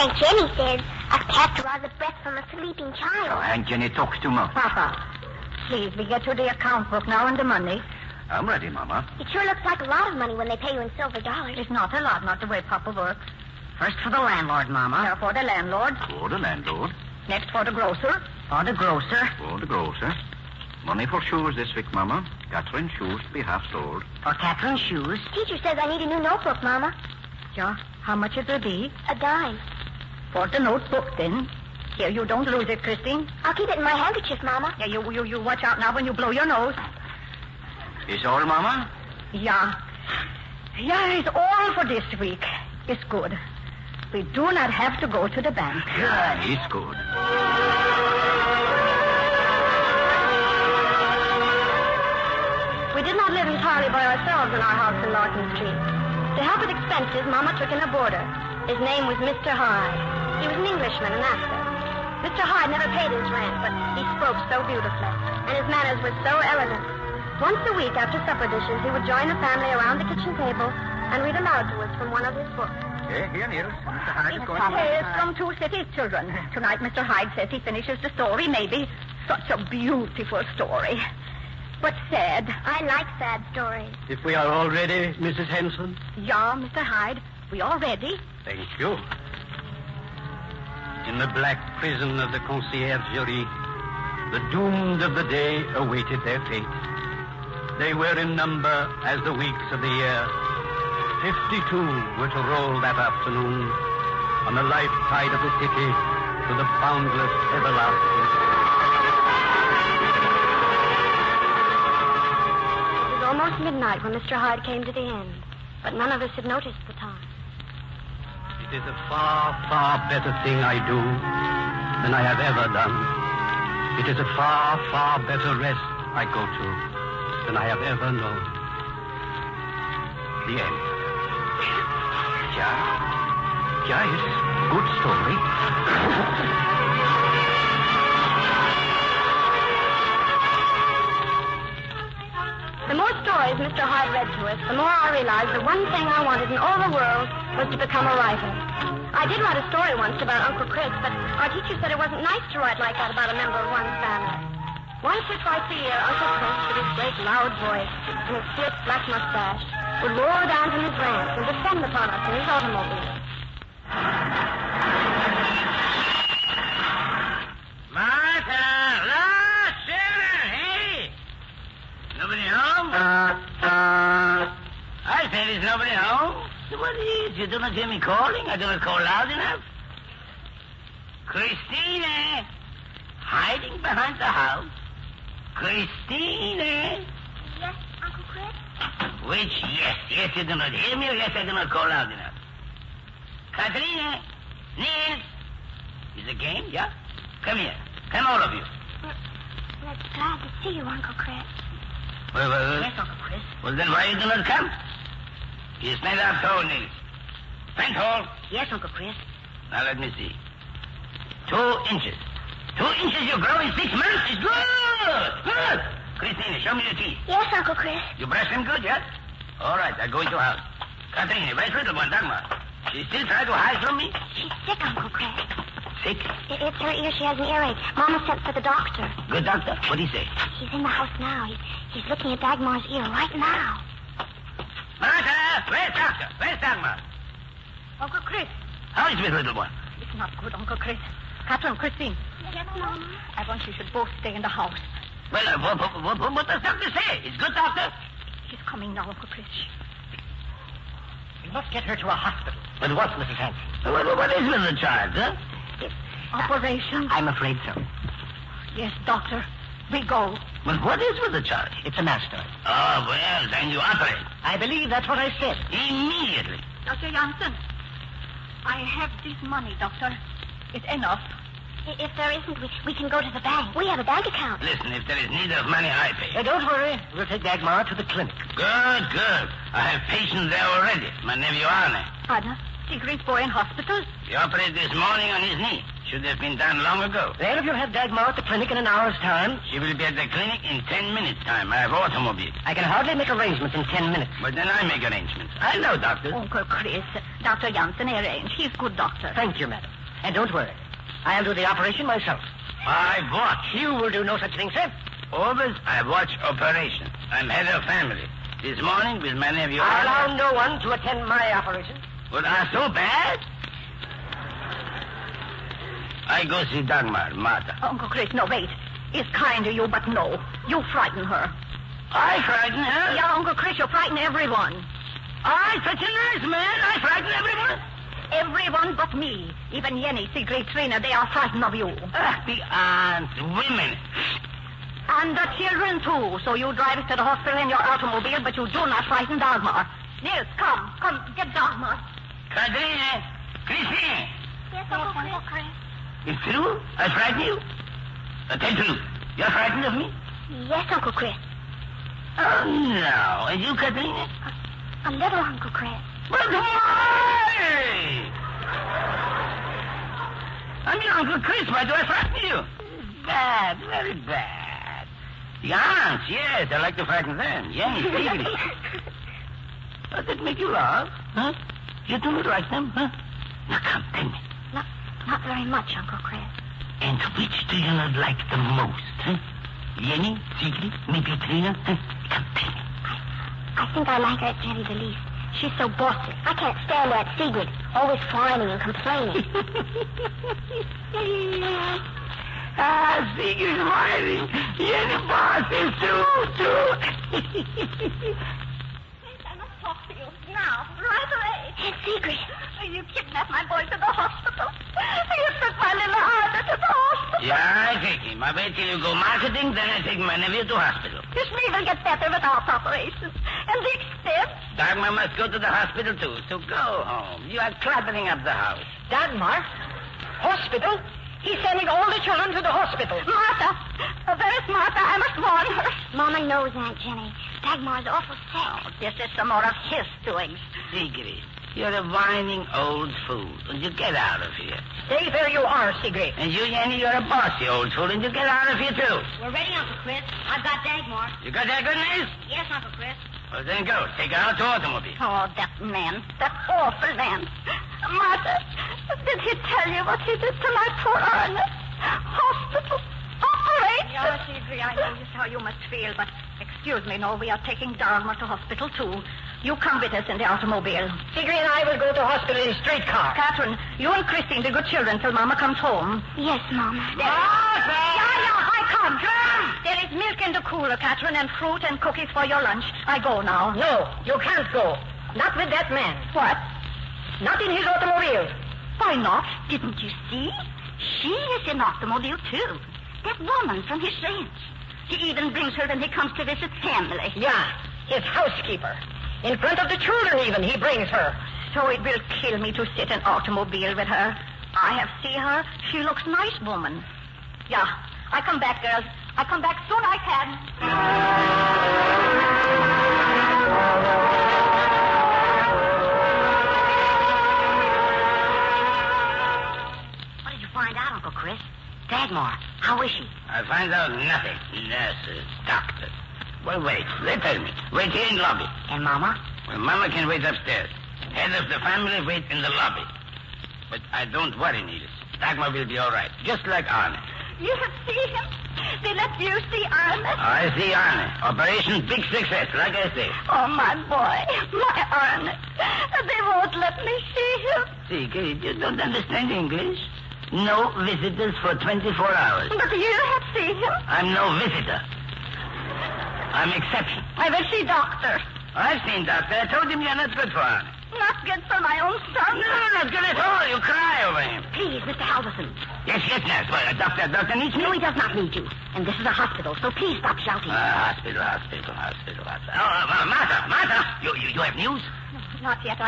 Aunt Jenny says a cat draws a breath from a sleeping child. Oh, Aunt Jenny talks too much. Papa, please, we get you the account book now and the money. I'm ready, Mama. It sure looks like a lot of money when they pay you in silver dollars. It's not a lot, not the way Papa works. First for the landlord, Mama. Now for the landlord. For the landlord. Next for the grocer. For the grocer. For the grocer. Money for shoes this week, Mama. Catherine's shoes to be half sold. For Catherine's shoes. Teacher says I need a new notebook, Mama. Yeah, how much it will be? A dime. For the notebook, then. Here, you don't lose it, Christine. I'll keep it in my handkerchief, Mama. Yeah, you watch out now when you blow your nose. Is all, Mama? Yeah. Yeah, it's all for this week. It's good. We do not have to go to the bank. Yeah, it's good. We did not live entirely by ourselves in our house in Larkin Street. To help with expenses, Mama took in a boarder. His name was Mr. Hyde. He was an Englishman, an actor. Mr. Hyde never paid his rent, but he spoke so beautifully, and his manners were so elegant. Once a week after supper dishes, he would join the family around the kitchen table and read aloud to us from one of his books. Here, Niels. Mr. Hyde is going Yes, from Two Cities Children. Tonight, Mr. Hyde says he finishes the story, maybe. Such a beautiful story. But sad. I like sad stories. If we are all ready, Mrs. Henson. Yeah, Mr. Hyde. We all ready? Thank you. In the black prison of the conciergerie, the doomed of the day awaited their fate. They were in number as the weeks of the year. 52 were to roll that afternoon on the life tide of the city to the boundless everlasting. It was almost midnight when Mr. Hyde came to the end, but none of us had noticed the time. It is a far, far better thing I do than I have ever done. It is a far, far better rest I go to than I have ever known. The end. Yeah, it's a good story. The more stories Mr. Hyde read to us, the more I realized the one thing I wanted in all the world was to become a writer. I did write a story once about Uncle Chris, but our teacher said it wasn't nice to write like that about a member of one's family. Once or twice a year, Uncle Chris, with his great loud voice and his split black mustache, would roar down from his ranch and descend upon us in his automobile. Martha! Look! Sarah! Hey! Nobody home? I said there's nobody home. What is it? You do not hear me calling? I do not call loud enough. Christina! Hiding behind the house. Christina! Yes, Uncle Chris? Which yes? Yes, you do not hear me, or yes, I do not call loud enough. Katrina! Niels! Is it a game? Yeah? Come here. Come, all of you. We're glad to see you, Uncle Chris. Well. Yes, Uncle Chris. Well, then why you do not come? You stand up tall, Niels. Stand tall. Yes, Uncle Chris. Now, let me see. 2 inches. 2 inches you grow in 6 months is good. Good. Christina, show me your teeth. Yes, Uncle Chris. You brush them good, yeah? All right, I'll go into your house. Katrina, where's little one, Dagmar? She still trying to hide from me? She's sick, Uncle Chris. Sick? It's her ear. She has an earache. Mama sent for the doctor. Good doctor. What'd he say? He's in the house now. He's looking at Dagmar's ear right now. Martha, where's doctor? Where's Dagmar? Uncle Chris. How is this little one? It's not good, Uncle Chris. Catherine, Christine. Yes, Mama. I want you should both stay in the house. Well, what does doctor say? It's good, doctor? She's coming now, Uncle Chris. We must get her to a hospital. But what, Mrs. Hanson? What is with the child, huh? Operation? I'm afraid so. Yes, doctor. We go. Well, what is with the child? It's a master. Oh, well, then you operate. I believe that's what I said. Immediately. Dr. Janssen, I have this money, doctor. It's enough. If there isn't, we can go to the bank. We have a bank account. Listen, if there is need of money, I pay. Don't worry. We'll take Dagmar to the clinic. Good, good. I have patients there already. My nephew Arne. Anna, Sigrid's boy in hospital? He operated this morning on his knee. should have been done long ago. Well, if you'll have Dagmar at the clinic in an hour's time. She will be at the clinic in 10 minutes' time. I have automobile. I can hardly make arrangements in 10 minutes. But then I make arrangements. I know, doctor. Uncle Chris, Dr. Jansen arranged. He's good doctor. Thank you, madam. And don't worry. I'll do the operation myself. I watch. You will do no such thing, sir. Always I watch operation. I'm head of family. This morning with my nephew. I allow no one to attend my operation. But are so bad? I go see Dagmar, Martha. Uncle Chris, no, wait. It's kind of you, but no. You frighten her. I frighten her? Yeah, Uncle Chris, you frighten everyone. I'm such a nice man. I frighten everyone. Everyone but me. Even Jenny, Sigrid, Trina, they are frightened of you. The aunts, women. And the children, too. So you drive us to the hospital in your automobile, but you do not frighten Dagmar. Nils, come, get Dagmar. Katrina, Christine. Yes, Uncle Chris. It's true? I frighten you? Tell truth. You're frightened of me? Yes, Uncle Chris. Oh, no. And you, Katrina? A little, Uncle Chris. But why? I'm your Uncle Chris. Why do I frighten you? Bad, very bad. The aunts, yes, I like to frighten them. Yes, Sigrid. Does it make you laugh? Huh? You do not like them, huh? Now, come, tell me. Not very much, Uncle Chris. And which do you not like the most, huh? Jenny, Sigrid, maybe Trina? Huh? Come, tell me. I think I like her, Jenny, the least. She's so bossy. I can't stand that Sigrid. Always whining and complaining. Sigrid's whining. Jenny bosses too. I must talk to you now, right away. Hey, Sigrid. You kidnapped my boy to the hospital. You took my little Arthur to the hospital. Yeah, I take him. I wait till you go marketing, then I take my nephew to hospital. His knee will get better without operations. And the extent. Dagmar must go to the hospital, too, so go home. You are cluttering up the house. Dagmar? Hospital? He's sending all the children to the hospital. Martha. There is Martha. I must warn her. Mama knows, Aunt Jenny. Dagmar's awful sick. Oh, this is some more of his doings. Sigrid, you're a whining old fool, and you get out of here. Stay where you are, Sigrid. And you, Jenny, you're a bossy old fool, and you get out of here, too. We're ready, Uncle Chris. I've got Dagmar. You got that good news? Yes, Uncle Chris. Well, then go. Take her out to automobile. Oh, that man. That awful man. Martha, did he tell you what he did to my poor Ernest? Hospital. Operation. Yes, Sigrid, I know just how you must feel, but excuse me, no, we are taking Dagmar to hospital, too. You come with us in the automobile. Sigrid and I will go to hospital in a streetcar. Catherine, you and Christine be good children till Mama comes home. Yes, Mama. Yeah, I come. There is milk in the cooler, Catherine, and fruit and cookies for your lunch. I go now. No, you can't go. Not with that man. What? Not in his automobile. Why not? Didn't you see? She is in automobile, too. That woman from his ranch. He even brings her when he comes to visit family. Yeah, his housekeeper. In front of the children, even, he brings her. So it will kill me to sit in automobile with her. I have seen her. She looks nice woman. Yeah, I come back, girls. I come back soon I can. What did you find out, Uncle Chris? Dagmar, how is she? I find out nothing. Nurses, doctors. Well, wait. They tell me. Wait here in the lobby. And Mama? Well, Mama can wait upstairs. Head of the family wait in the lobby. But I don't worry, Niels. Dagmar will be all right. Just like Arne. You have seen him? They let you see Arne? I see Arne. Operation big success, like I say. Oh, my boy. My Arne. They won't let me see him. See, kid, you don't understand English. No visitors for 24 hours. But you have seen him. I'm no visitor. I'm exception. I will see doctor. I've seen doctor. I told him you're not good for Arne. Not good for my own son. No, not good at all. You cry over him. Please, Mr. Halverson. Yes, nurse. Well, doctor needs me? No, he does not need you. And this is a hospital, so please stop shouting. Hospital. Oh, Martha, you have news? No, not yet.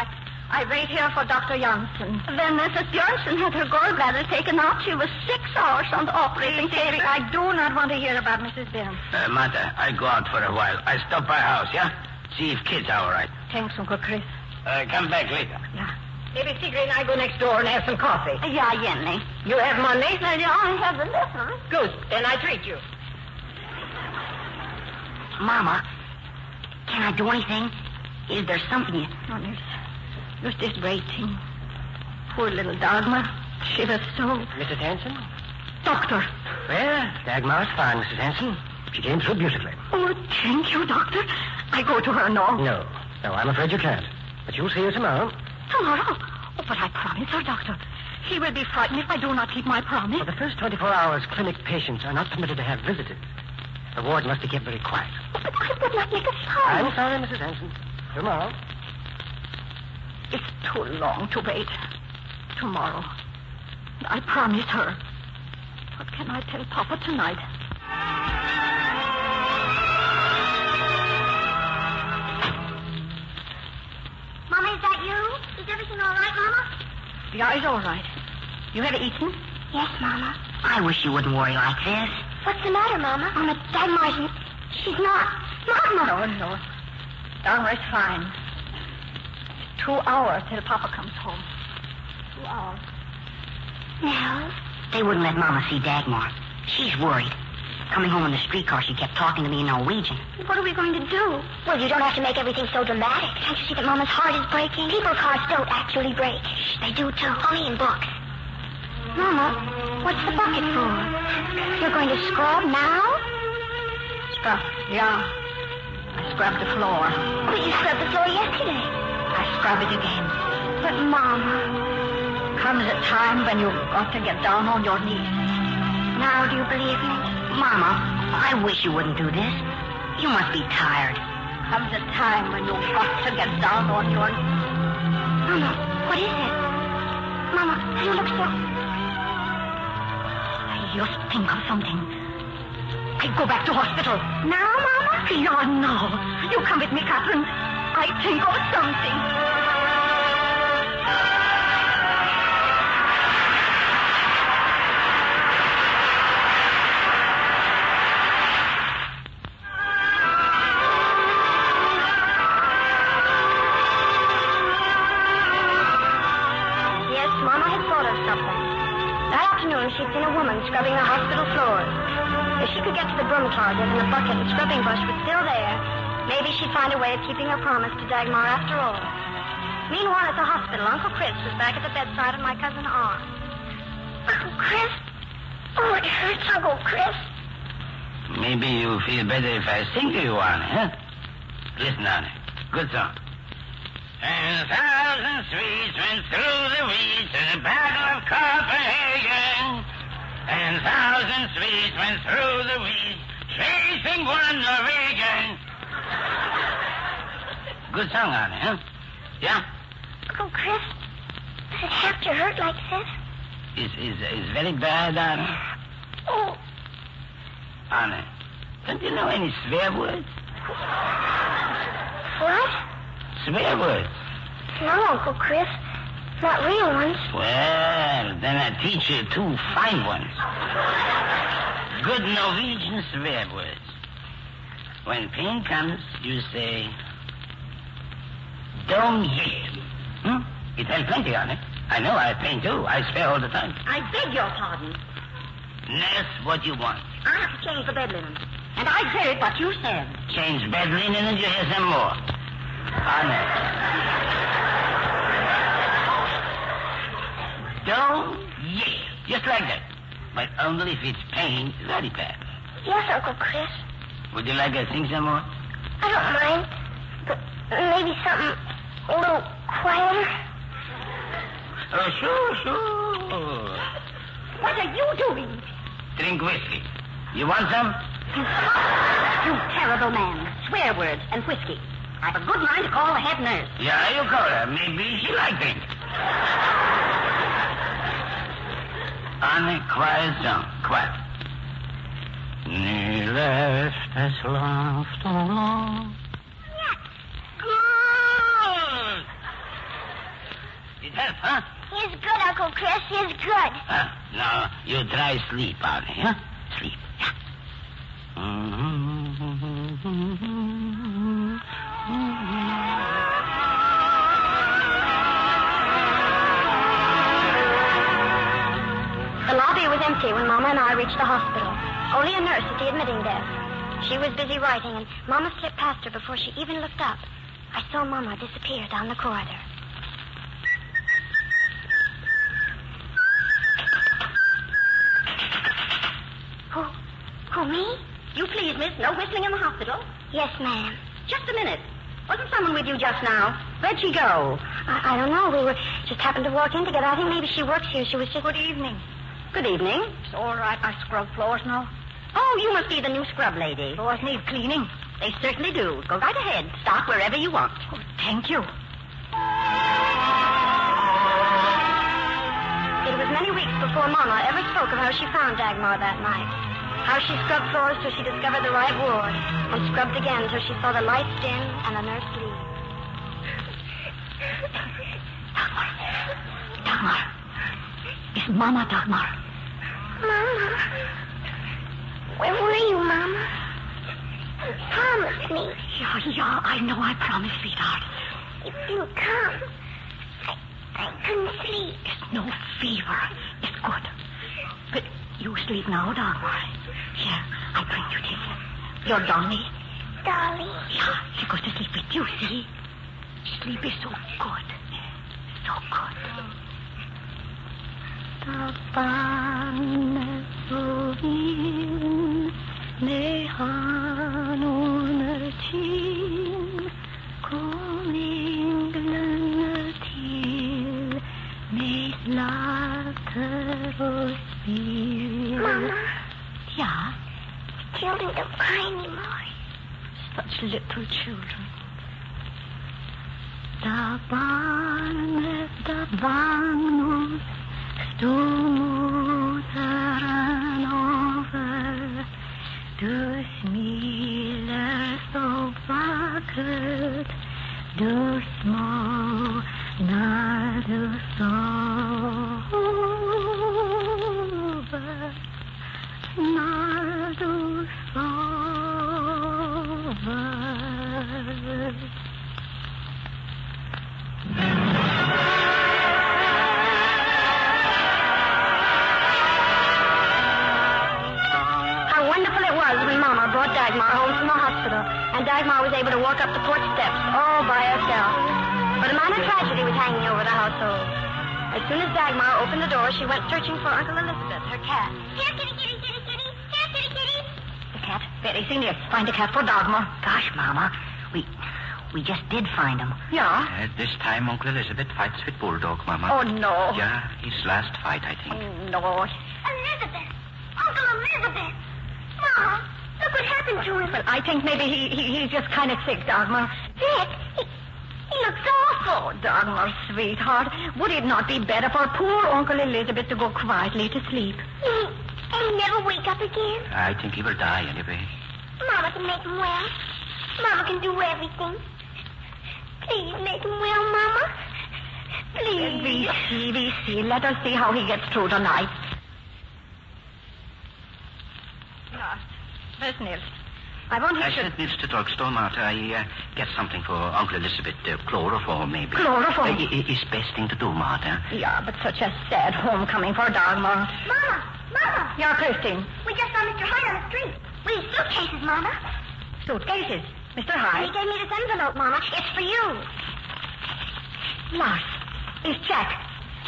I wait here for Dr. Jansen. When Mrs. Jansen had her gallbladder taken out, she was 6 hours on the operating table. I do not want to hear about Mrs. Byrne. Martha, I go out for a while. I stop by house, yeah? See if kids are all right. Thanks, Uncle Chris. Come back later. Yeah. Maybe Sigrid and I go next door and have some coffee. Ja, Jenny. You have money? Ja, I have the little. Good. Then I treat you. Mama, can I do anything? Is there something you... Oh, there's this great thing. Poor little Dagmar. She was so... Mrs. Hanson? Doctor. Well, Dagmar's fine, Mrs. Hanson. She came through beautifully. Oh, thank you, Doctor. I go to her now. No, I'm afraid you can't. But you'll see her tomorrow. Tomorrow? Oh, but I promise her, Doctor. He will be frightened if I do not keep my promise. For the first 24 hours, clinic patients are not permitted to have visitors. The ward must be kept very quiet. Oh, but I would not make a sound. I'm sorry, Mrs. Hanson. Tomorrow. It's too long to wait. Tomorrow. I promise her. What can I tell Papa tonight? Mama, is that you? Is everything all right, Mama? The eye's all right. You have eaten? Yes, Mama. I wish you wouldn't worry like this. What's the matter, Mama? Mama, Dagmar, she's not. Mama! No. Dagmar's fine. 2 hours till Papa comes home. 2 hours. No. They wouldn't let Mama see Dagmar. She's worried. Coming home in the streetcar, she kept talking to me in Norwegian. What are we going to do? Well, you don't have to make everything so dramatic. Can't you see that Mama's heart is breaking? People's hearts don't actually break. Shh, they do, too. Only in books. Mama, what's the bucket for? You're going to scrub now? Scrub? Yeah. I scrubbed the floor. But you scrubbed the floor yesterday. I scrub it again. But, Mama... Comes a time when you've got to get down on your knees. Now do you believe me? Mama, I wish you wouldn't do this. You must be tired. Comes a time when you've got to get down on your knees. Mama, what is it? Mama, you look so... I just think of something. I go back to hospital. Now, Mama? Yeah, no. You come with me, Catherine. I think of something. She'd seen a woman scrubbing the hospital floors. If she could get to the broom closet and the bucket and scrubbing brush was still there, maybe she'd find a way of keeping her promise to Dagmar after all. Meanwhile, at the hospital, Uncle Chris was back at the bedside of my cousin Ann. Uncle Chris? Oh, it hurts, Uncle Chris. Maybe you feel better if I sing to you, Annie, huh? Listen, Annie. Good song. 10,000 streets went through the weeds in the Battle of Copenhagen. 10,000 streets went through the weeds, chasing one Norwegian. Good song, Annie, huh? Yeah? Uncle Chris, does it have to hurt like this? Is very bad, Annie? Oh. Annie, don't you know any swear words? What? Swear words. No, Uncle Chris. Not real ones. Well, then I teach you 2 fine ones. Good Norwegian swear words. When pain comes, you say, "Don't ye." It has plenty on it. I know I have pain, too. I swear all the time. I beg your pardon. Nurse, what you want? I have to change the bed linen. And I heard what you said. Change bed linen and you hear some more. Honest. Don't ye. Just like that. But only if it's pain very bad. Yes, Uncle Chris. Would you like to sing some more? I don't mind. But maybe something a little quieter. Oh, sure. What are you doing? Drink whiskey. You want some? You terrible man. Swear words and whiskey. I've a good mind to call the head nurse. Yeah, you call her. Maybe she like drink. On a quiet song. Quiet. Ni left as laughed along. Good. It helps, huh? He's good, Uncle Chris. He's good. Now, you try sleep, Arnie, huh? Sleep. Yeah. reached the hospital. Only a nurse at the admitting desk. She was busy writing, and Mama slipped past her before she even looked up. I saw Mama disappear down the corridor. Who, me? You please, miss. No whistling in the hospital. Yes, ma'am. Just a minute. Wasn't someone with you just now? Where'd she go? I don't know. We were just happened to walk in together. I think maybe she works here. She was just... Good evening. Good evening. It's all right. I scrub floors now. Oh, you must be the new scrub lady. Floors need cleaning. They certainly do. Go right ahead. Stop wherever you want. Oh, thank you. It was many weeks before Mama ever spoke of how she found Dagmar that night. How she scrubbed floors till she discovered the right ward, and scrubbed again till she saw the lights dim and the nurse leave. Dagmar. It's Mama, Dagmar. Mama. Where were you, Mama? Promise me. Yeah, I know I promised, sweetheart. You didn't come. I couldn't sleep. It's no fever. It's good. But you sleep now, Dagmar. Here, I bring you this. Your Dolly. Dolly? Yeah, she goes to sleep with you, see? Sleep is so good. So good. Tapan sovin mehanunatin kominglen til meslateros bil. Mama? Yeah? Children don't cry anymore. Such little children. Da Bagnus stooteren over. Du smiler så vackert. Du små när du sover. När du sover. How wonderful it was when Mama brought Dagmar home from the hospital, and Dagmar was able to walk up the porch steps all by herself. But a minor tragedy was hanging over the household. As soon as Dagmar opened the door, she went searching for Uncle Elizabeth, her cat. Here, kitty, kitty, kitty, kitty. Here, kitty, kitty. The cat? Betty, Senior, find a cat for Dagmar. Gosh, Mama, we just did find him. Yeah? This time Uncle Elizabeth fights with Bulldog, Mama. Oh, no. Yeah, his last fight, I think. No. Elizabeth! Uncle Elizabeth! Mama, look what happened to him. Well, I think maybe he's just kind of sick, Dagmar. Sick? He looks awful. Oh, Dagmar, sweetheart, would it not be better for poor Uncle Elizabeth to go quietly to sleep? And he never wake up again? I think he will die anyway. Mama can make him well. Mama can do everything. Please make him well, Mama. Please. We see. Let us see how he gets through tonight. Where's Nils? I want him I sent Nils to drugstore, Martha. I get something for Uncle Elizabeth. Chloroform, maybe. Chloroform? It's best thing to do, Martha. Yeah, but such a sad homecoming for Dagmar. Mama! Yeah, Christine. We just saw Mr. Hyde on the street. With his suitcases, Mama. Suitcases? Mr. He Hyde? gave me this envelope, Mama. It's for you. Lars. His check.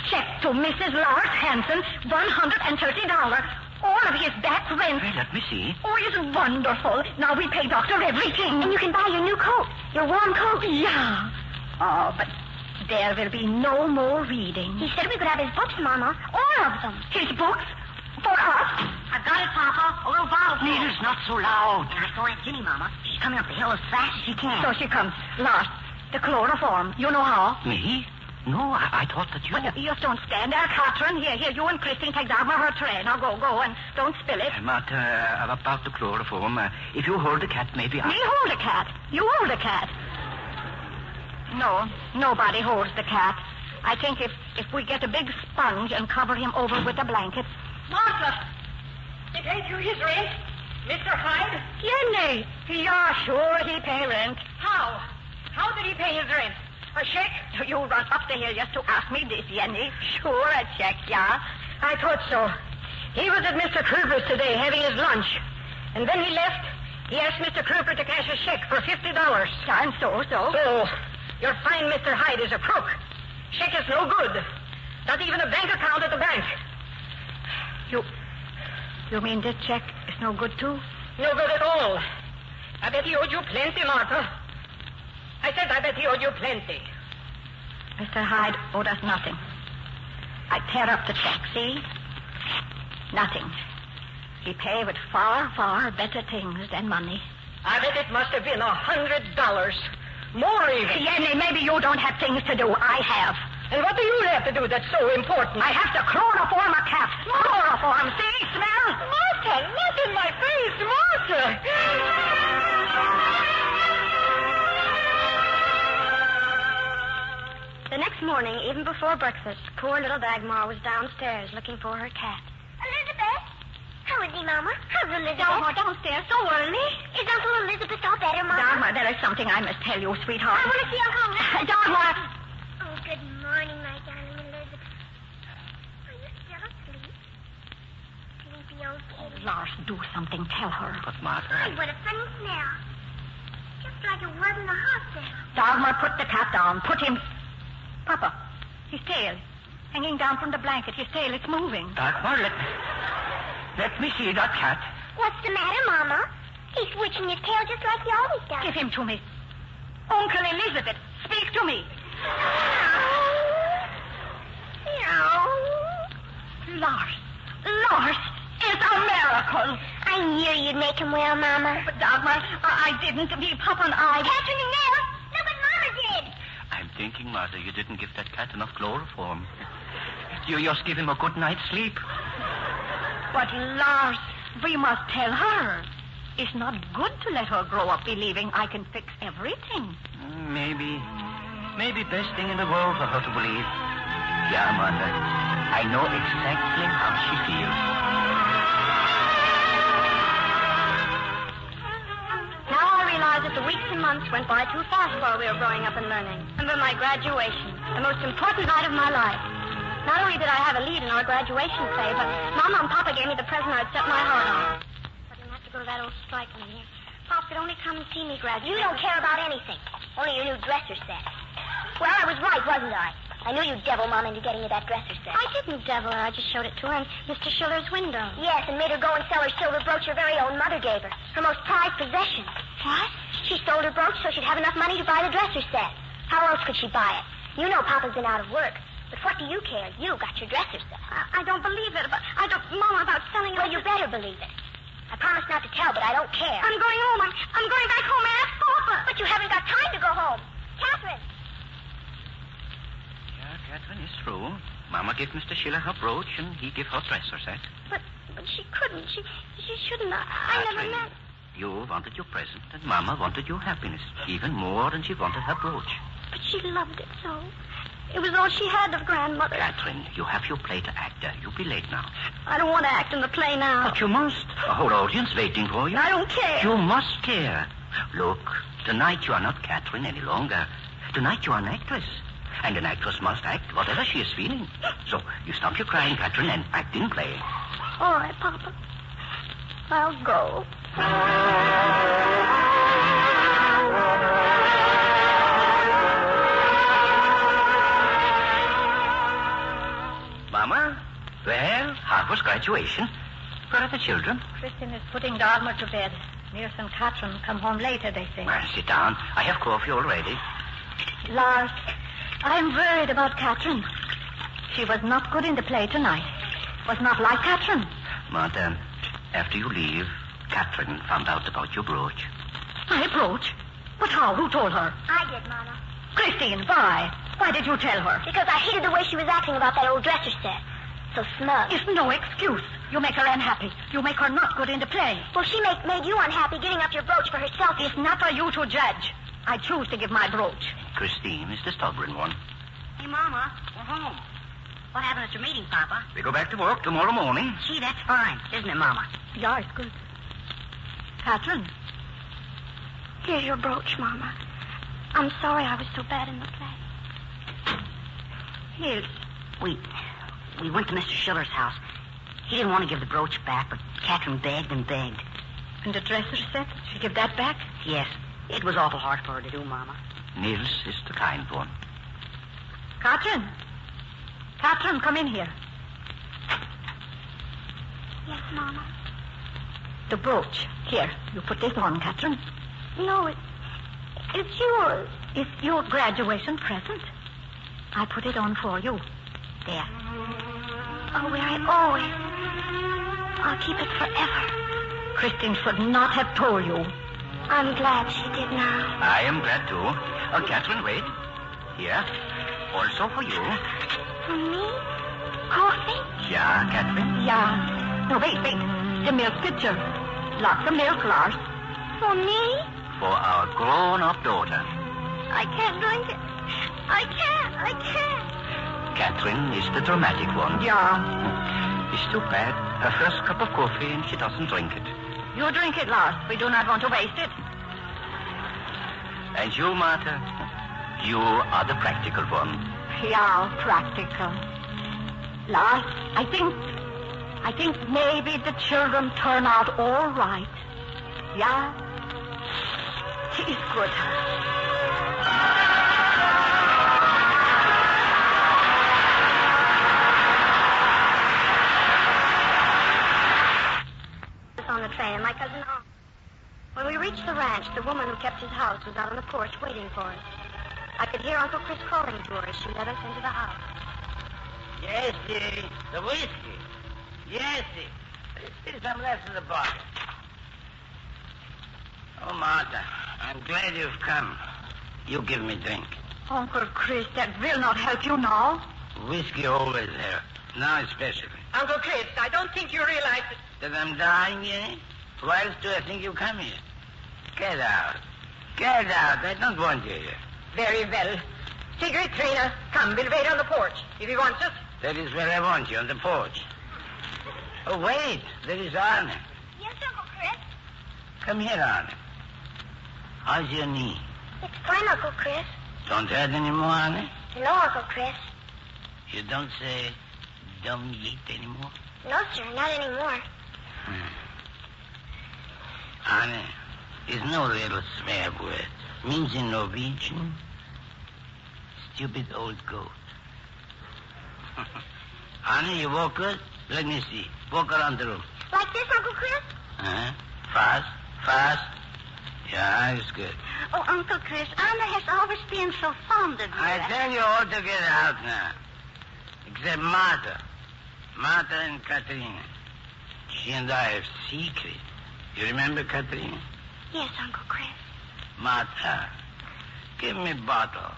Check to Mrs. Lars Hansen, $130. All of his back rent. Well, let me see. Oh, isn't wonderful. Now we pay Doctor everything. And you can buy your new coat. Your warm coat. Yeah. Oh, but there will be no more reading. He said we could have his books, Mama. All of them. His books? For us? I've got it, Papa. A little bottle. Nils, not so loud. I saw Aunt Ginny, Mama. She's coming up the hill as fast as she can. So she comes. Lars, the chloroform. You know how? Me? No, I thought that you... Well, you just don't stand there, Catherine. Here, you and Christine take Dagmar her tray. Now go, and don't spill it. Martha, about the chloroform, if you hold the cat, maybe I... Me hold a cat. You hold a cat. No, nobody holds the cat. I think if we get a big sponge and cover him over with a blanket... Martha, he paid you his rent? Mr. Hyde? Jenny! Yeah, sure, he pay rent. How? How did he pay his rent? A check? You run up the hill just to ask me this, Jenny. Sure, a check, yeah. I thought so. He was at Mr. Kruger's today having his lunch. And when he left, he asked Mr. Kruger to cash a check for $50. And so? So, you'll find Mr. Hyde is a crook. Check is no good. Not even a bank account at the bank. You mean this check is no good, too? No good at all. I bet he owed you plenty, Martha. I said I bet he owed you plenty. Mr. Hyde owed us nothing. I tear up the check, see? Nothing. He paid with far, far better things than money. I bet it must have been $100. More even. Jenny, maybe you don't have things to do. I have. And what do you have to do that's so important? I have to chloroform a cat. Chloroform, see? Smell? Martha, not in my face, Martha. The next morning, even before breakfast, poor little Dagmar was downstairs looking for her cat. Elizabeth? How is he, Mama? How's Elizabeth? Dagmar, downstairs so early. Is Uncle Elizabeth all better, Mama? Dagmar, there is something I must tell you, sweetheart. I want to see Uncle Elizabeth. Dagmar. Oh, good morning, my darling Elizabeth. Are you still asleep? Sleepy old kitty. Lars, do something. Tell her. But, Martha... Hey, what a funny smell. Just like it was in the hospital. Dagmar, put the cat down. Put him... Papa, his tail. Hanging down from the blanket. His tail, it's moving. Dagmar, let me see that cat. What's the matter, Mama? He's switching his tail just like he always does. Give him to me. Uncle Elizabeth, speak to me. Lars, it's a miracle. I knew you'd make him well, Mama. But, Dagmar, I didn't. Papa and I... Catherine and Nell. No, but Mama did. I'm thinking, Martha, you didn't give that cat enough chloroform. You just give him a good night's sleep. But, Lars, we must tell her. It's not good to let her grow up believing I can fix everything. Maybe best thing in the world for her to believe. Yeah, Martha, I know exactly how she feels. Now I realize that the weeks and months went by too fast while we were growing up and learning. Remember my graduation, the most important night of my life. Not only did I have a lead in our graduation play, but Mama and Papa gave me the present I'd set my heart on. But I didn't have to go to that old strike meeting. Pop could only come and see me graduate. You don't care about anything. Only your new dresser set. Well, I was right, wasn't I? I knew you'd devil Mom into getting you that dresser set. I didn't devil her. I just showed it to her in Mr. Schiller's window. Yes, and made her go and sell her silver brooch her very own mother gave her. Her most prized possession. What? She sold her brooch so she'd have enough money to buy the dresser set. How else could she buy it? You know Papa's been out of work. But what do you care? You got your dresser set. I don't believe it. But I don't... Mama, about selling it... Well, you better believe it. I promise not to tell, but I don't care. I'm going home. I'm going back home and ask Papa. But you haven't got time to go home. Catherine. Yeah, Catherine is true. Mama gave Mr. Schiller her brooch, and he gave her dresser set. But she couldn't. She shouldn't. I never meant... You wanted your present, and Mama wanted your happiness, even more than she wanted her brooch. But she loved it so. It was all she had of Grandmother. Catherine, you have your play to act. You'll be late now. I don't want to act in the play now. But you must. A whole audience waiting for you. I don't care. You must care. Look, tonight you are not Catherine any longer. Tonight you are an actress. And an actress must act whatever she is feeling. So you stop your crying, Catherine, and act in play. All right, Papa. I'll go. Mama? Well, how was graduation? Where are the children? Kristen is putting Dagmar to bed. Nurse and Catherine come home later, they say. Well, sit down. I have coffee already. Lars, I'm worried about Catherine. She was not good in the play tonight. Was not like Catherine. Martha, after you leave, Catherine found out about your brooch. My brooch? But how? Who told her? I did, Mama. Christine, why? Why did you tell her? Because I hated the way she was acting about that old dresser set. So smug. It's no excuse. You make her unhappy. You make her not good in the play. Well, she made you unhappy giving up your brooch for herself. It's not for you to judge. I choose to give my brooch. Christine is the stubborn one. Hey, Mama, we're home. What happened at your meeting, Papa? We go back to work tomorrow morning. Gee, that's fine, isn't it, Mama? Yeah, it's good. Catherine. Here's your brooch, Mama. I'm sorry I was so bad in the play. Here, we went to Mr. Schiller's house. He didn't want to give the brooch back, but Catherine begged and begged. And the dresser set? She give that back? Yes. It was awful hard for her to do, Mama. Nils is the kind one. Catherine, come in here. Yes, Mama. The brooch. Here, you put this on, Catherine. No, it's yours. It's your graduation present. I put it on for you. There. Oh, where I always. I'll keep it forever. Christine should not have told you. I'm glad she did now. I am glad, too. Catherine, wait. Here. Also for you. For me? Coffee? Yeah, Catherine? Yeah. No, wait. The milk pitcher. Lots of milk, Lars. For me? For our grown-up daughter. I can't drink it. I can't. Catherine is the dramatic one. Yeah. It's too bad. Her first cup of coffee and she doesn't drink it. You drink it, Lars. We do not want to waste it. And you, Martha, you are the practical one. Yeah, practical. Lars, I think maybe the children turn out all right. Yeah. She is good. On the train, and my cousin... When we reached the ranch, the woman who kept his house was out on the porch waiting for us. I could hear Uncle Chris calling to her as she led us into the house. Jessie, the whiskey. Jessie, there's some left in the bottle. Oh, Martha, I'm glad you've come. You give me drink. Uncle Chris, that will not help you now. Whiskey always helps. Now especially. Uncle Chris, I don't think you realize it. That I'm dying, eh? Why else do I think you come here? Get out. Get out. I don't want you here. Very well. Cigarette, Trina. Come, we'll wait on the porch. If you want us. That is where I want you, on the porch. Oh, wait. There is Arne. Yes, Uncle Chris? Come here, Arne. How's your knee? It's fine, Uncle Chris. Don't hurt anymore, Arne? No, Uncle Chris. You don't say dumb yeet anymore? No, sir, not anymore. Arne is no little swear word. Means in Norwegian, stupid old goat. Arne, you walk good? Let me see. Walk around the room. Like this, Uncle Chris? Fast. Yeah, it's good. Oh, Uncle Chris, Anna has always been so fond of you. I tell you all to get out now. Except Martha. Martha and Katerina. She and I have secrets. You remember Katerina? Yes, Uncle Chris. Martha, give me a bottle.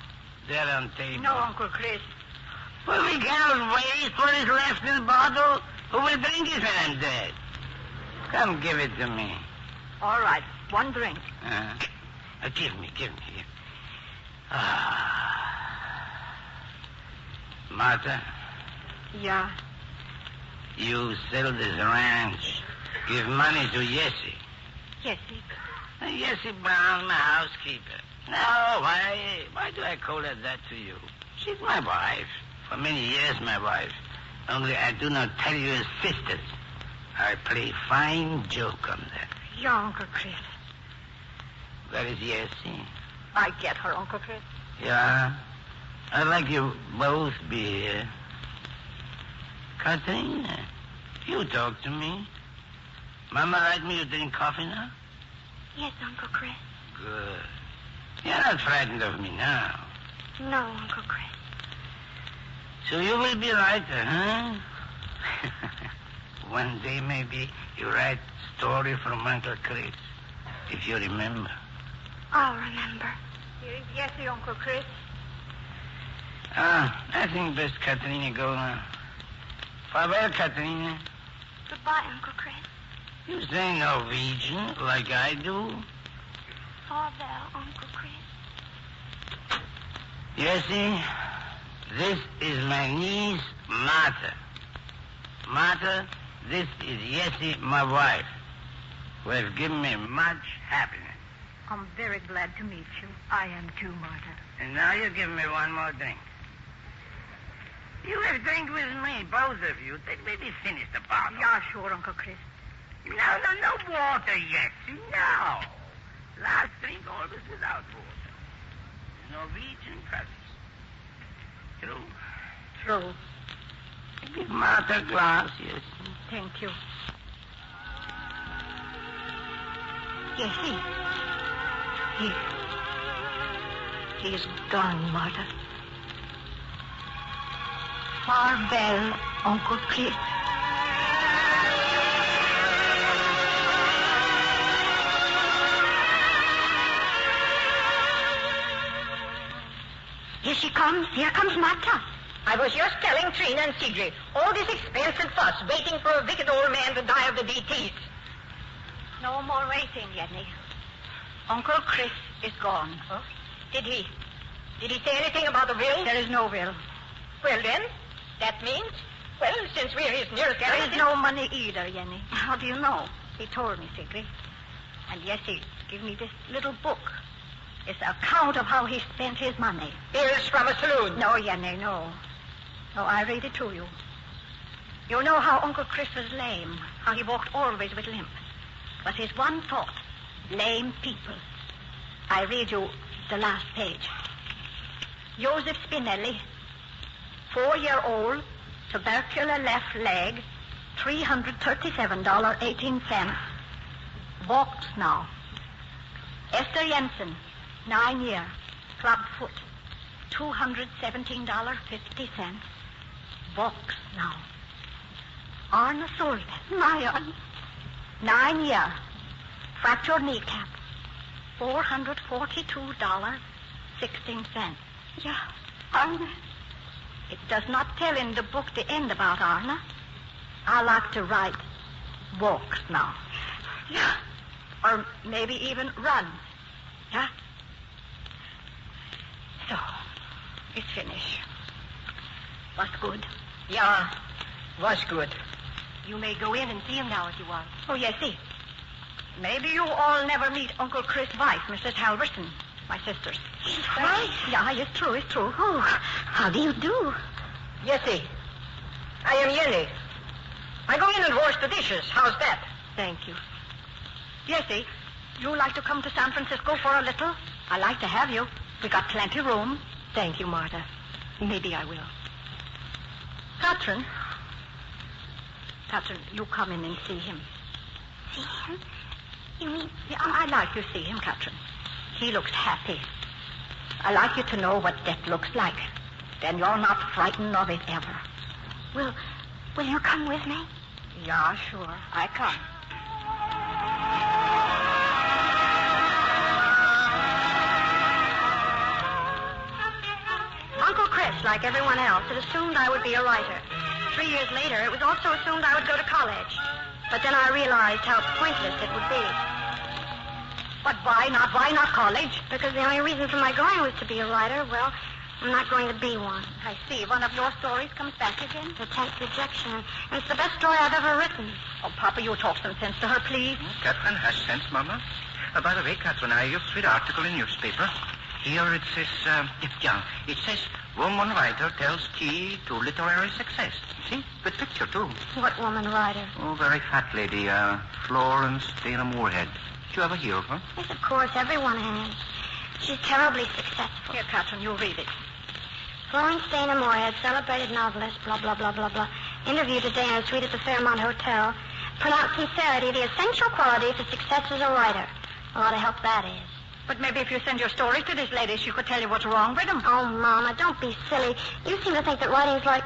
There on table. No, Uncle Chris. Well, we cannot waste what is left in the bottle. Who will drink it when I'm dead? Come, give it to me. All right, one drink. Give me. Martha? Yeah. You sell this ranch. Give money to Jessie. Jessie? Jessie Brown, my housekeeper. No, why do I call her that to you? She's my wife. For many years, my wife. Only I do not tell you as sisters. I play fine joke on that. Yeah, Uncle Chris. Where is Jessie? I get her, Uncle Chris. Yeah? I'd like you both be here. Katerina, you talk to me. Mama write me you drink coffee now? Yes, Uncle Chris. Good. You're not frightened of me now. No, Uncle Chris. So you will be writer, huh? One day maybe you write story from Uncle Chris, if you remember. I'll remember. Here is Jessie, Uncle Chris. I think best Katerina go now. Farewell, Katerina. Goodbye, Uncle Chris. You say Norwegian like I do? Farewell, Uncle Chris. Jessie, this is my niece, Martha. Martha, this is Jessie, my wife, who has given me much happiness. I'm very glad to meet you. I am too, Martha. And now you give me one more drink. You will drink with me, both of you. Let me finish the bottle. Yeah, sure, Uncle Chris. No water yet. No. Last drink always without water. Norwegian practice. True. Give Martha a glass, yes. Thank you. Yes, he's gone, Martha. Farewell, Uncle Chris. Here she comes. Here comes Martha. I was just telling Trina and Sigrid, all this expense and fuss, waiting for a wicked old man to die of the DTs. No more waiting, Jenny. Uncle Chris is gone. Huh? Did he say anything about the will? There is no will. Well, then, that means, since we're his nearest relative... There is no money either, Jenny. How do you know? He told me, Sigrid. And yes, he gave me this little book. It's an account of how he spent his money. Bills from a saloon. No, Jenny, no. No, I read it to you. You know how Uncle Chris was lame, how he walked always with limp. But his one thought, lame people. I read you the last page. Joseph Spinelli, 4-year-old, tubercular left leg, $337.18. Walks now. Esther Jensen, 9-year, club foot, $217.50. Walks now. Arne Solveig, my Arne, 9-year, fractured kneecap, $442.16. Yeah, Arne. It does not tell in the book the end about Arne. I like to write walks now. Yeah. Or maybe even runs. Yeah? So, it's finished. Was good? Yeah, was good. You may go in and see him now if you want. Oh, yes, see. Maybe you all never meet Uncle Chris' wife, Mrs. Halverson, my sister's. His wife? Yeah, it's true. Oh, how do you do? Yessie, I am Jenny. I go in and wash the dishes. How's that? Thank you. Yessie, you like to come to San Francisco for a little? I like to have you. We got plenty room. Thank you, Martha. Maybe I will. Catherine, you come in and see him. See him? You mean... Yeah, I like to see him, Catherine. He looks happy. I like you to know what death looks like. Then you're not frightened of it ever. Will you come with me? Yeah, sure. I come. Uncle Chris, like everyone else, had assumed I would be a writer. 3 years later, it was also assumed I would go to college. But then I realized how pointless it would be. But why not? Why not college? Because the only reason for my going was to be a writer. Well, I'm not going to be one. I see. One of your stories comes back again? The 10th rejection. And it's the best story I've ever written. Oh, Papa, you talk some sense to her, please. Catherine has sense, Mama. By the way, Catherine, I just read an article in newspaper. Here it says, it says, woman writer tells key to literary success. See? Good picture, too. What woman writer? Oh, very fat lady, Florence Dana Moorhead. Did you ever hear of her? Yes, of course. Everyone has. She's terribly successful. Here, Catherine, you read it. Florence Dana Moorhead, celebrated novelist, blah, blah, blah, blah, blah. Interview today in a suite at the Fairmont Hotel. Pronounced sincerity the essential quality for success as a writer. A lot of help that is. But maybe if you send your stories to this lady, she could tell you what's wrong with them. Oh, Mama, don't be silly. You seem to think that writing's like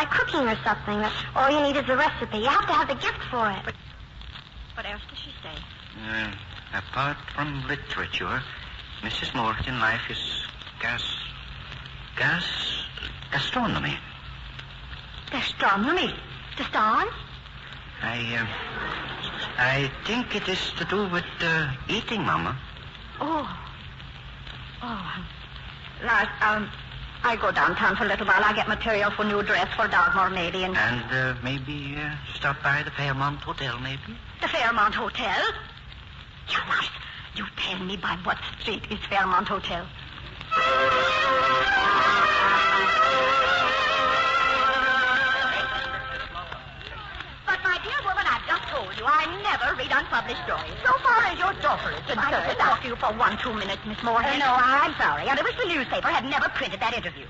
cooking or something. That all you need is the recipe. You have to have the gift for it. But what else does she say? Apart from literature, Mrs. Moorhead in life is gastronomy. Gastronomy? The stars? I think it is to do with eating, Mama. Oh. Lars, I go downtown for a little while. I get material for new dress for Dagmar, maybe. And maybe stop by the Fairmont Hotel, maybe? The Fairmont Hotel? Yeah, Lars, you tell me by what street is Fairmont Hotel? I never read unpublished stories. So far as your daughter is concerned, I could talk to you for 1-2 minutes, Miss Moorhead. No, I'm sorry. And I wish the newspaper had never printed that interview.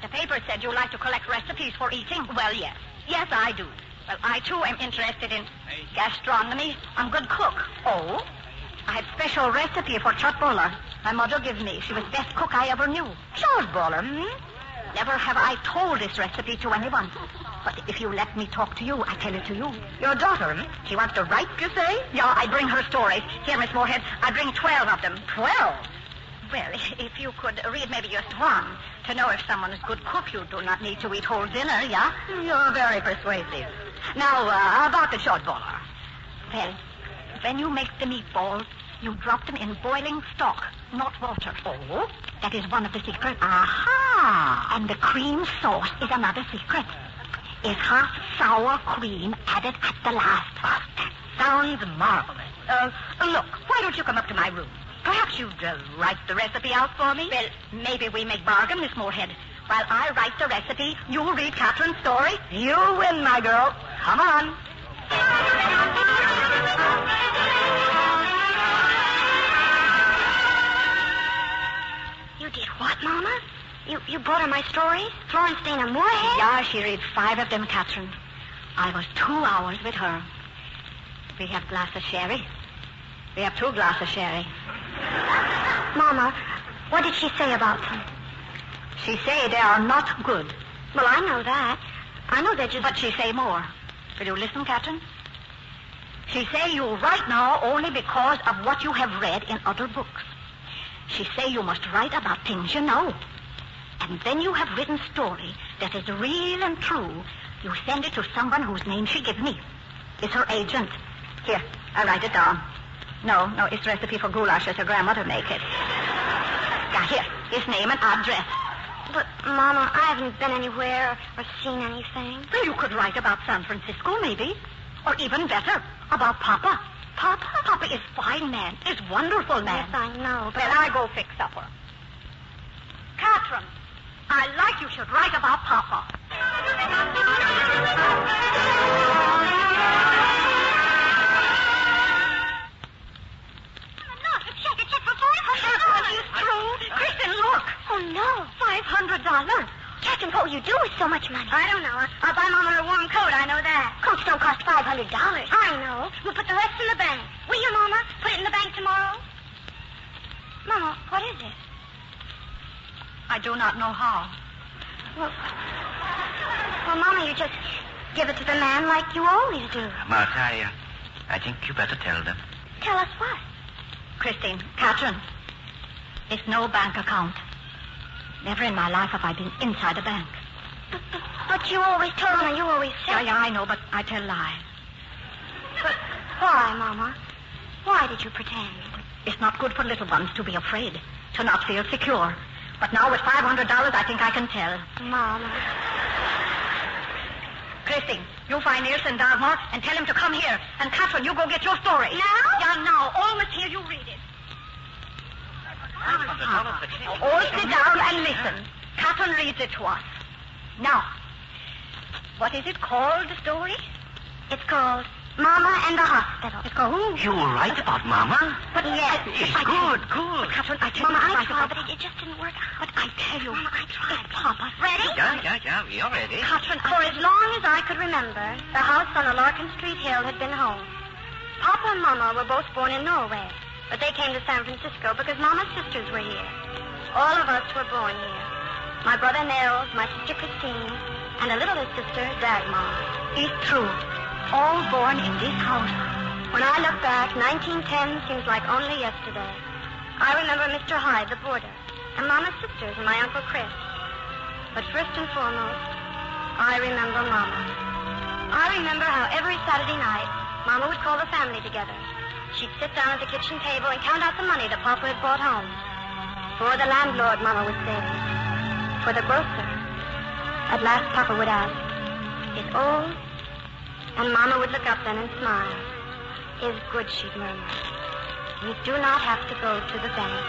The paper said you like to collect recipes for eating. Well, yes. Yes, I do. Well, I, too, am interested in gastronomy. I'm a good cook. Oh? I have special recipe for chotbola. My mother gives me. She was best cook I ever knew. Chotbola, Never have I told this recipe to anyone. But if you let me talk to you, I tell it to you. Your daughter, She wants to write, you say? Yeah, I bring her stories. Here, Miss Moorhead, I bring 12 of them. 12? Well, if you could read maybe just one to know if someone is a good cook, you do not need to eat whole dinner, yeah? You're very persuasive. Now, about the chotbola. Well, when you make the meatballs, you drop them in boiling stock, not water. Oh? That is one of the secrets. Aha! And the cream sauce is another secret. Is hot, sour cream added at the last. That sounds marvelous. Look, why don't you come up to my room? Perhaps you'd write the recipe out for me? Well, maybe we make bargain, Miss Moorhead. While I write the recipe, you read Catherine's story. You win, my girl. Come on. You did what, Mama? You brought her my stories? Florence Dana Moorhead? Yeah, she read 5 of them, Catherine. I was 2 hours with her. We have glass of sherry. We have 2 glasses of sherry. Mama, what did she say about them? She say they are not good. Well, I know that. I know they're just... But she say more. Will you listen, Catherine? She say you write now only because of what you have read in other books. She say you must write about things you know. And then you have written story that is real and true. You send it to someone whose name she give me. It's her agent. Here, I write it down. No, it's recipe for goulash as her grandmother make it. Yeah, here, his name and address. But, Mama, I haven't been anywhere or seen anything. Well, you could write about San Francisco, maybe. Or even better, about Papa. Papa? Papa is fine man, is wonderful man. Yes, I know, but... Well, I go fix supper. Catherine, I like you should write about Papa. Kristen, look. Oh, no. $500. Captain, what will you do with so much money? I don't know. I'll buy Mama a warm coat. I know that. Coats don't cost $500. I know. We'll put the rest in the bank. Will you, Mama? Put it in the bank tomorrow? Mama, what is it? I do not know how. Well, Mama, you just give it to the man like you always do. Martha, I think you better tell them. Tell us what? Christine, Catherine, it's no bank account. Never in my life have I been inside a bank. But you always told me, you always said... Yeah, I know, but I tell lies. But why, Mama? Why did you pretend? It's not good for little ones to be afraid, to not feel secure. But now with $500, I think I can tell. Mama. Christine, you find Nielsen Dagmar and tell him to come here. And Catherine, you go get your story. Now? Yeah, now. Almost here, you read it. All sit down and listen. Catherine reads it to us. Now, what is it called, the story? It's called Mama and the Hospital. It's called who? You were right about Mama. But yes. It's good. But Catherine, I tell Mama, you... I tried, but it just didn't work out. But I tell you... Mama, I tried. Papa. Ready? Yeah, you're ready. Catherine, For as long as I could remember, the house on the Larkin Street hill had been home. Papa and Mama were both born in Norway, but they came to San Francisco because Mama's sisters were here. All of us were born here. My brother Nels, my sister Christine, and a little sister, Dagmar. it's true. All born in this house. When I look back, 1910 seems like only yesterday. I remember Mr. Hyde, the boarder, and Mama's sisters and my Uncle Chris. But first and foremost, I remember Mama. I remember how every Saturday night, Mama would call the family together. She'd sit down at the kitchen table and count out the money that Papa had brought home. For the landlord, Mama would say. For the grocer. At last, Papa would ask, "Is old?" And Mama would look up then and smile. "Is good," she'd murmur. "We do not have to go to the bank."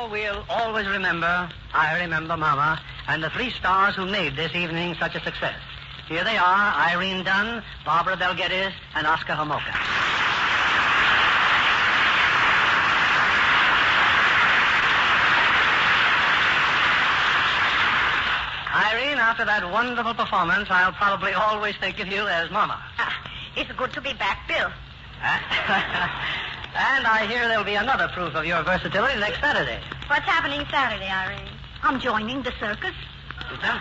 Now we'll always remember, I remember Mama, and the three stars who made this evening such a success. Here they are, Irene Dunn, Barbara Bel Geddes, and Oscar Homolka. Irene, after that wonderful performance, I'll probably always think of you as Mama. It's good to be back, Bill. And I hear there'll be another proof of your versatility next Saturday. What's happening Saturday, Irene? I'm joining the circus. You don't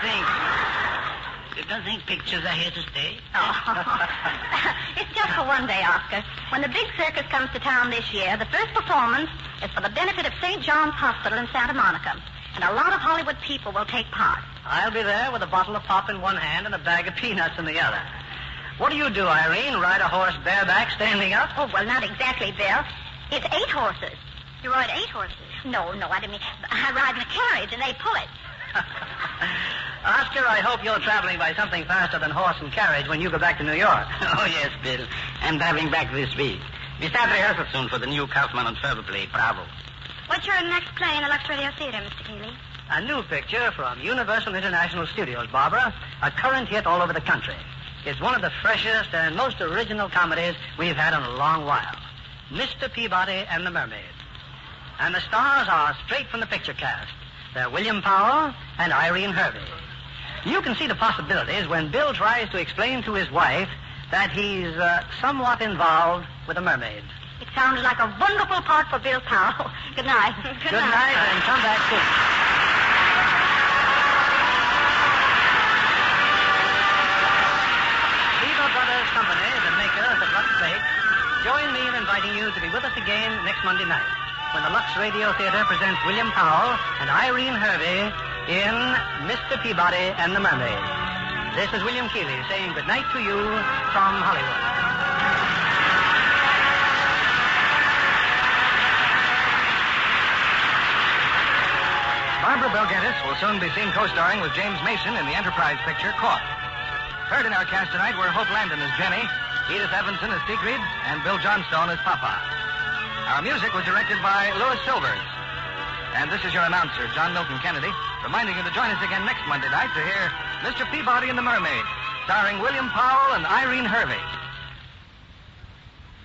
think pictures are here to stay? Oh. It's just for one day, Oscar. When the big circus comes to town this year, the first performance is for the benefit of St. John's Hospital in Santa Monica. And a lot of Hollywood people will take part. I'll be there with a bottle of pop in one hand and a bag of peanuts in the other. What do you do, Irene? Ride a horse bareback, standing up? Oh, well, not exactly, Bill. It's 8 horses. You ride 8 horses? No, I didn't mean... I ride in a carriage, and they pull it. Oscar, I hope you're traveling by something faster than horse and carriage when you go back to New York. Oh, yes, Bill. I'm driving back this week. We start rehearsal soon for the new Kaufman and Ferber play, Bravo. What's your next play in the Lux Radio Theater, Mr. Keeley? A new picture from Universal International Studios, Barbara. A current hit all over the country. It's one of the freshest and most original comedies we've had in a long while. Mr. Peabody and the Mermaid. And the stars are straight from the picture cast. They're William Powell and Irene Hervey. You can see the possibilities when Bill tries to explain to his wife that he's somewhat involved with a mermaid. It sounds like a wonderful part for Bill Powell. Good night. Good night, and come back soon. Brothers Company, the makers of Lux Flakes, join me in inviting you to be with us again next Monday night when the Lux Radio Theater presents William Powell and Irene Hervey in Mr. Peabody and the Mermaid. This is William Keeley saying good night to you from Hollywood. Barbara Bel Geddes will soon be seen co-starring with James Mason in the Enterprise picture Caught. Heard in our cast tonight were Hope Landon as Jenny, Edith Evanson as Sigrid, and Bill Johnstone as Papa. Our music was directed by Louis Silvers. And this is your announcer, John Milton Kennedy, reminding you to join us again next Monday night to hear Mr. Peabody and the Mermaid, starring William Powell and Irene Hervey.